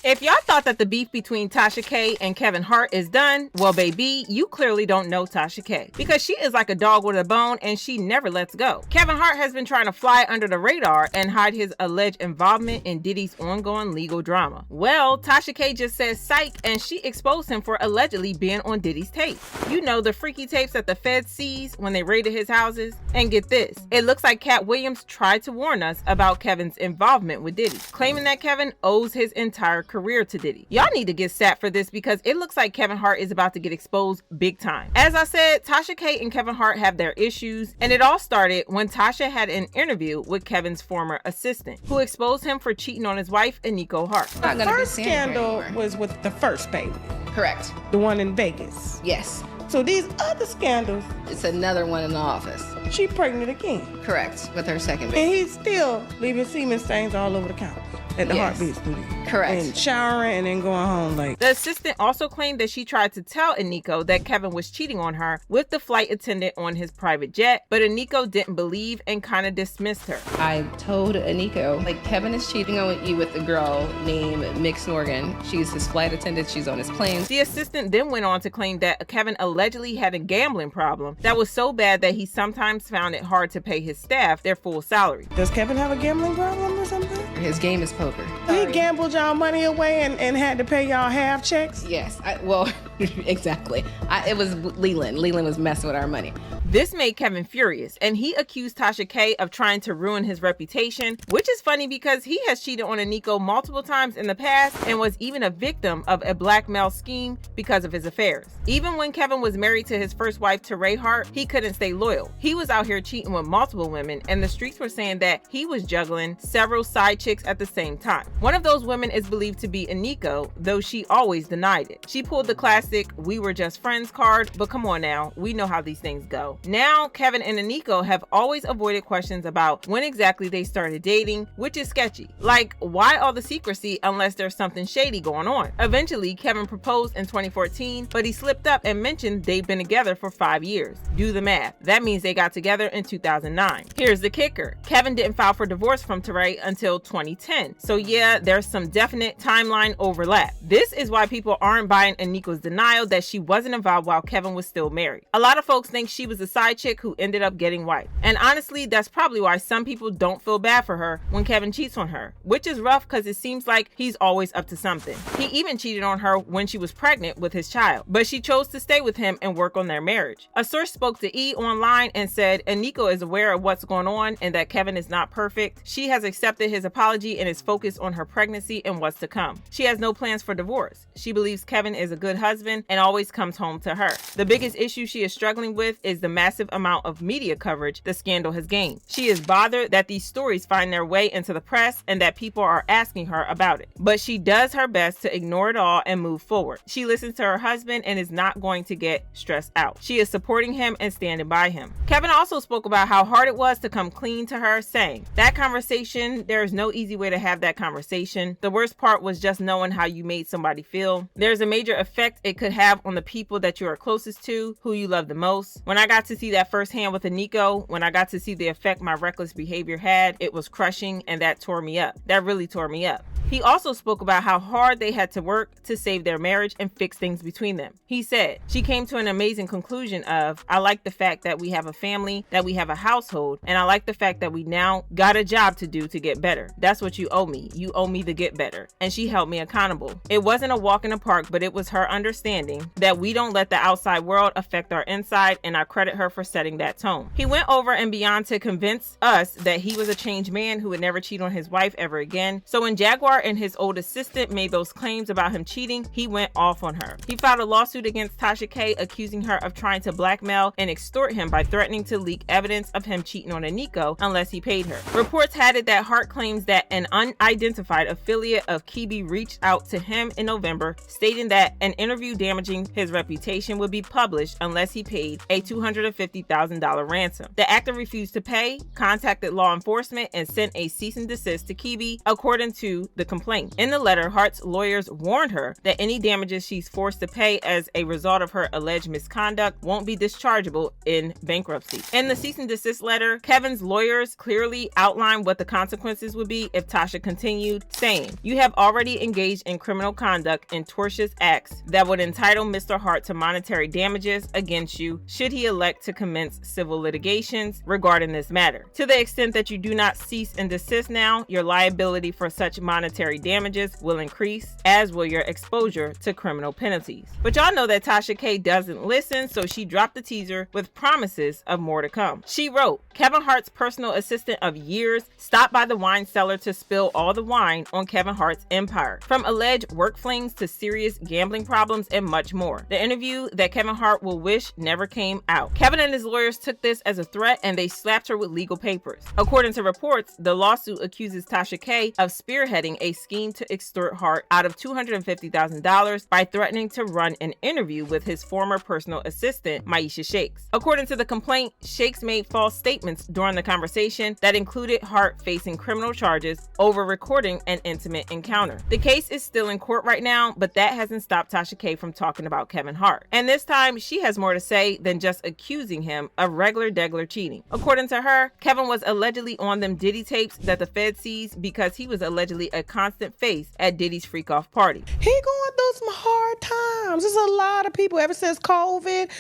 If y'all thought that the beef between Tasha K and Kevin Hart is done, well baby, you clearly don't know Tasha K. Because she is like a dog with a bone and she never lets go. Kevin Hart has been trying to fly under the radar and hide his alleged involvement in Diddy's ongoing legal drama. Well, Tasha K just said SIKE and she exposed him for allegedly being on Diddy's tapes. You know, the freaky tapes that the feds seized when they raided his houses? And get this, it looks like Katt Williams tried to warn us about Kevin's involvement with Diddy, claiming that Kevin owes his entire career to Diddy. Y'all need to get sat for this because it looks like Kevin Hart is about to get exposed big time. As I said, Tasha K and Kevin Hart have their issues, and it all started when Tasha had an interview with Kevin's former assistant, who exposed him for cheating on his wife, Eniko Hart. The first scandal was with the first baby. Correct. The one in Vegas. Yes. So these other scandals, It's another one in the office. she pregnant again. Correct. With her second baby. And he's still leaving semen stains all over the couch at the Yes. Heartbeat studio. Correct. And showering and then going home like. The assistant also claimed that she tried to tell Eniko that Kevin was cheating on her with the flight attendant on his private jet, but Eniko didn't believe and kind of dismissed her. I told Eniko, like, Kevin is cheating on you with a girl named Mick Snorgan. She's his flight attendant. She's on his plane. The assistant then went on to claim that Kevin allegedly had a gambling problem that was so bad that he sometimes found it hard to pay his staff their full salary. Does Kevin have a gambling problem or something? His game is poker. He gambled y'all money away and had to pay y'all half checks? Yes. Well, exactly. It was Leland. Leland was messing with our money. This made Kevin furious, and he accused Tasha K of trying to ruin his reputation, which is funny because he has cheated on Eniko multiple times in the past and was even a victim of a blackmail scheme because of his affairs. Even when Kevin was married to his first wife, Teray Hart, he couldn't stay loyal. He was out here cheating with multiple women, and the streets were saying that he was juggling several side chicks at the same time. One of those women is believed to be Eniko, though she always denied it. She pulled the classic "we were just friends" card, but come on now, we know how these things go. Now, Kevin and Eniko have always avoided questions about when exactly they started dating, which is sketchy. Like, why all the secrecy unless there's something shady going on? Eventually, Kevin proposed in 2014, but he slipped up and mentioned they've been together for 5 years. Do the math. That means they got together in 2009. Here's the kicker. Kevin didn't file for divorce from Teray until 2010. So yeah, there's some definite timeline overlap. This is why people aren't buying Eniko's denial that she wasn't involved while Kevin was still married. A lot of folks think she was a side chick who ended up getting wiped. And honestly, that's probably why some people don't feel bad for her when Kevin cheats on her, which is rough because it seems like he's always up to something. He even cheated on her when she was pregnant with his child, but she chose to stay with him and work on their marriage. A source spoke to E! Online and said Eniko is aware of what's going on and that Kevin is not perfect. She has accepted his apology and is focused on her pregnancy and what's to come. She has no plans for divorce. She believes Kevin is a good husband and always comes home to her. The biggest issue she is struggling with is the massive amount of media coverage the scandal has gained. She is bothered that these stories find their way into the press and that people are asking her about it. But she does her best to ignore it all and move forward. She listens to her husband and is not going to get stressed out. She is supporting him and standing by him. Kevin also spoke about how hard it was to come clean to her, saying, "That conversation, there is no easy way to have that conversation. The worst part was just knowing how you made somebody feel. There's a major effect it could have on the people that you are closest to, who you love the most. When I got to see that firsthand with Eniko, when I got to see the effect my reckless behavior had, it was crushing and that tore me up. That really tore me up." He also spoke about how hard they had to work to save their marriage and fix things between them. He said, "She came to an amazing conclusion of, I like the fact that we have a family, that we have a household, and I like the fact that we now got a job to do to get better. That's what you owe me. You owe me to get better." And she held me accountable. It wasn't a walk in the park, but it was her understanding that we don't let the outside world affect our inside, and I credit her for setting that tone. He went over and beyond to convince us that he was a changed man who would never cheat on his wife ever again. So when Jaguar and his old assistant made those claims about him cheating, he went off on her. He filed a lawsuit against Tasha K, accusing her of trying to blackmail and extort him by threatening to leak evidence of him cheating on Eniko unless he paid her. Reports had it that Hart claims that an unidentified affiliate of Kibi reached out to him in November, stating that an interview damaging his reputation would be published unless he paid a $200 $250,000 ransom. The actor refused to pay, contacted law enforcement, and sent a cease and desist to Kibi, according to the complaint. In the letter, Hart's lawyers warned her that any damages she's forced to pay as a result of her alleged misconduct won't be dischargeable in bankruptcy. In the cease and desist letter, Kevin's lawyers clearly outlined what the consequences would be if Tasha continued, saying, "You have already engaged in criminal conduct and tortious acts that would entitle Mr. Hart to monetary damages against you should he elect to commence civil litigations regarding this matter. To the extent that you do not cease and desist now, your liability for such monetary damages will increase, as will your exposure to criminal penalties." But y'all know that Tasha K doesn't listen, so she dropped the teaser with promises of more to come. She wrote, "Kevin Hart's personal assistant of years stopped by the wine cellar to spill all the wine on Kevin Hart's empire, from alleged work flings to serious gambling problems and much more. The interview that Kevin Hart will wish never came out. Kevin and his lawyers took this as a threat and they slapped her with legal papers." According to reports, the lawsuit accuses Tasha K of spearheading a scheme to extort Hart out of $250,000 by threatening to run an interview with his former personal assistant, Maisha Shakes. According to the complaint, Shakes made false statements during the conversation that included Hart facing criminal charges over recording an intimate encounter. The case is still in court right now, but that hasn't stopped Tasha K from talking about Kevin Hart. And this time, she has more to say than just accusing him of regular degler cheating. According to her, Kevin was allegedly on them Diddy tapes that the Fed seized because he was allegedly a constant face at Diddy's freak-off party. He going through some hard times. There's a lot of people ever since COVID.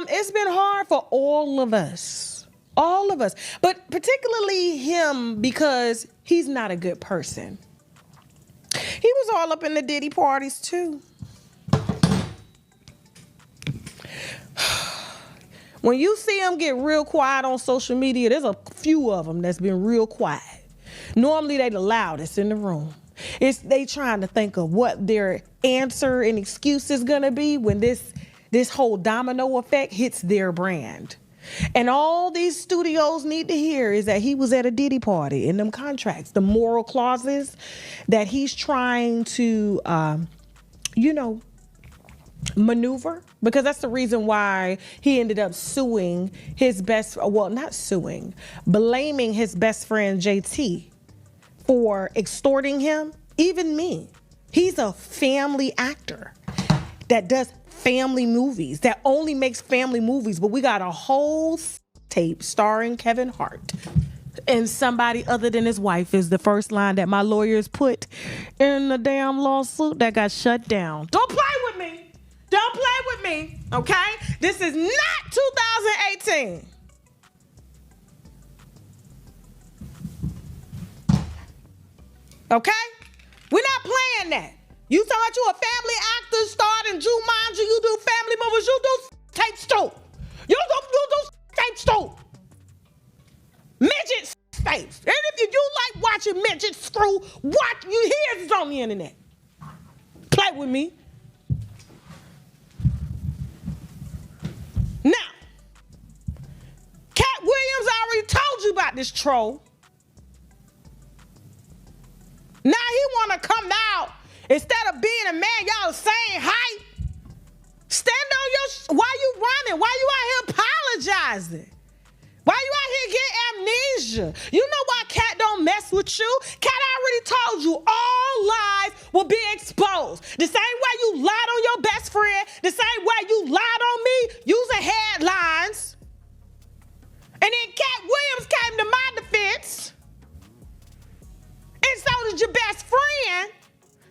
It's been hard for all of us. All of us. But particularly him, because he's not a good person. He was all up in the Diddy parties too. When you see him get real quiet on social media, there's a few of them that's been real quiet. Normally they the loudest in the room. They trying to think of what their answer and excuse is gonna be when this whole domino effect hits their brand. And all these studios need to hear is that he was at a Diddy party, in them contracts, the moral clauses that he's trying to, maneuver, because that's the reason why he ended up blaming his best friend JT for extorting him. Even me. He's a family actor that does family movies, that only makes family movies, but we got a whole tape starring Kevin Hart and somebody other than his wife is the first line that my lawyers put in the damn lawsuit that got shut down. Don't play with me. Don't play with me, okay? This is not 2018. Okay? We're not playing that. You thought you a family actor starting Jumanji, you do family movies, you do tapes too. You do tapes too. Midget tapes. And if you like watching midget screw, you hear this on the internet. Play with me. Now, Katt Williams already told you about this troll. Now he want to come out. Instead of being a man, y'all the same height. Stand on your, why you running? Why you out here apologizing? Why you out here getting amnesia? You know why Katt don't mess with you? Katt already told you all lies will be exposed. The same way you lied on your best friend, the same way you lied on me using headlines. And then Katt Williams came to my defense. And so did your best friend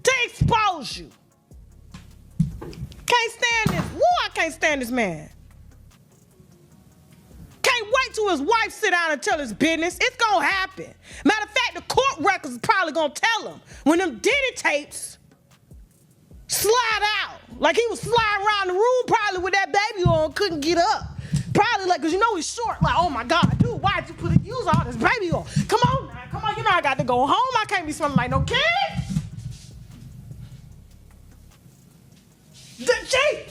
to expose you. Can't stand this. Woo, I can't stand this man. Can't wait till his wife sit down and tell his business. It's gonna happen. Matter of fact, the court records is probably gonna tell him when them Diddy tapes slide out. Like he was sliding around the room probably with that baby on, couldn't get up. Probably like, cause you know he's short. Like, oh my God, dude, why'd you use all this baby on? Come on now, come on, you know I got to go home. I can't be smelling like no kid. Dang.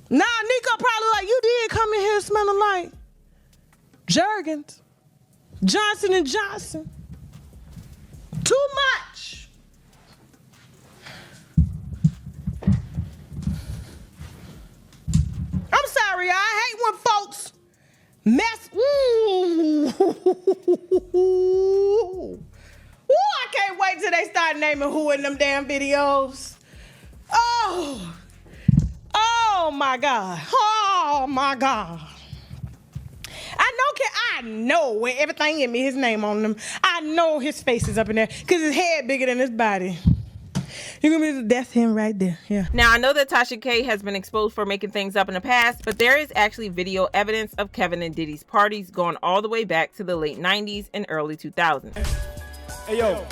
Nah, Nico probably like, you did come in here smelling like Jergens, Johnson & Johnson. Too much. area. I hate when folks mess. Ooh. Ooh, I can't wait till they start naming who in them damn videos. Oh my God. Oh my God. I know where everything in me, his name on them. I know his face is up in there because his head bigger than his body. You're gonna be, that's him right there. Yeah. Now, I know that Tasha K has been exposed for making things up in the past, but there is actually video evidence of Kevin and Diddy's parties going all the way back to the late 90s and early 2000s. Hey, yo,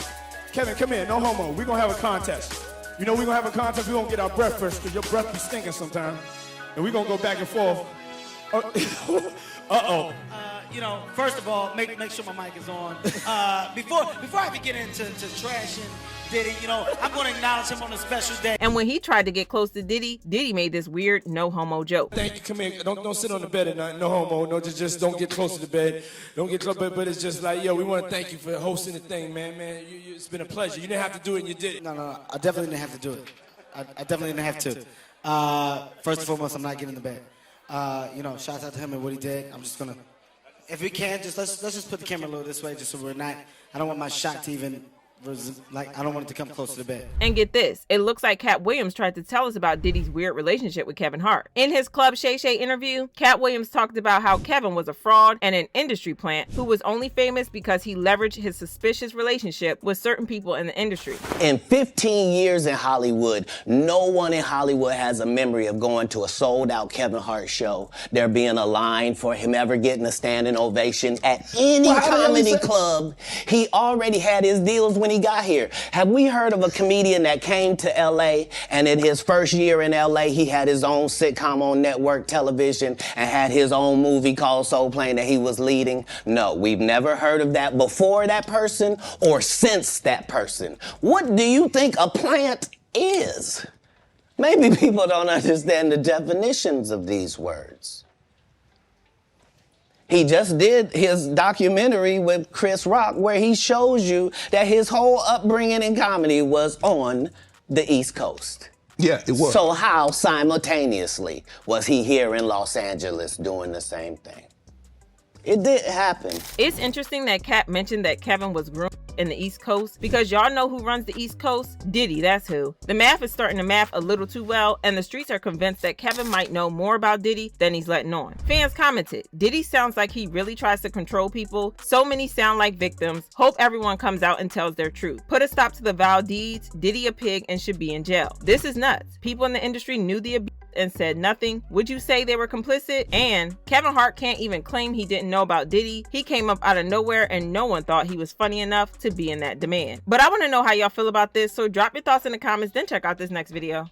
Kevin, come here. No homo. We're gonna have a contest. You know, we're gonna have a contest. We're gonna get our breath first because your breath be stinking sometimes. And we're gonna go back and forth. Uh-oh. You know, first of all, make sure my mic is on. Before I begin into trashing Diddy, you know, I'm going to acknowledge him on a special day. And when he tried to get close to Diddy, Diddy made this weird no homo joke. Thank you. Come here. Don't sit on the bed at night. No homo. No, just don't get close to the bed. Don't get close. But it's just like, yo, we want to thank you for hosting the thing, man. It's been a pleasure. You didn't have to do it, and you did it. No. I definitely didn't have to do it. I definitely didn't have to. First and foremost, I'm not getting in the bed. You know, shout out to him and what he did. I'm just gonna, if we can, just let's just put the camera a little this way, just so we're not. I don't want my shot to even, like, I don't want it to come close to the bed. And get this, it looks like Katt Williams tried to tell us about Diddy's weird relationship with Kevin Hart. In his Club Shay Shay interview, Katt Williams talked about how Kevin was a fraud and an industry plant who was only famous because he leveraged his suspicious relationship with certain people in the industry. In 15 years in Hollywood, no one in Hollywood has a memory of going to a sold-out Kevin Hart show, there being a line for him ever getting a standing ovation at any comedy club. He already had his deals when he got here. Have we heard of a comedian that came to LA and in his first year in LA, he had his own sitcom on network television and had his own movie called Soul Plane that he was leading? No, we've never heard of that before that person or since that person. What do you think a plant is? Maybe people don't understand the definitions of these words. He just did his documentary with Chris Rock where he shows you that his whole upbringing in comedy was on the East Coast. Yeah, it was. So how simultaneously was he here in Los Angeles doing the same thing? It did happen. It's interesting that Katt mentioned that Kevin was groomed in the East Coast because y'all know who runs the East Coast? Diddy, that's who. The math is starting to math a little too well, and the streets are convinced that Kevin might know more about Diddy than he's letting on. Fans commented, Diddy sounds like he really tries to control people. So many sound like victims. Hope everyone comes out and tells their truth. Put a stop to the vile deeds. Diddy a pig and should be in jail. This is nuts. People in the industry knew the abuse and said nothing. Would you say they were complicit? And Kevin Hart can't even claim he didn't know about Diddy. He came up out of nowhere and no one thought he was funny enough to be in that demand. But I want to know how y'all feel about this, so drop your thoughts in the comments, then check out this next video.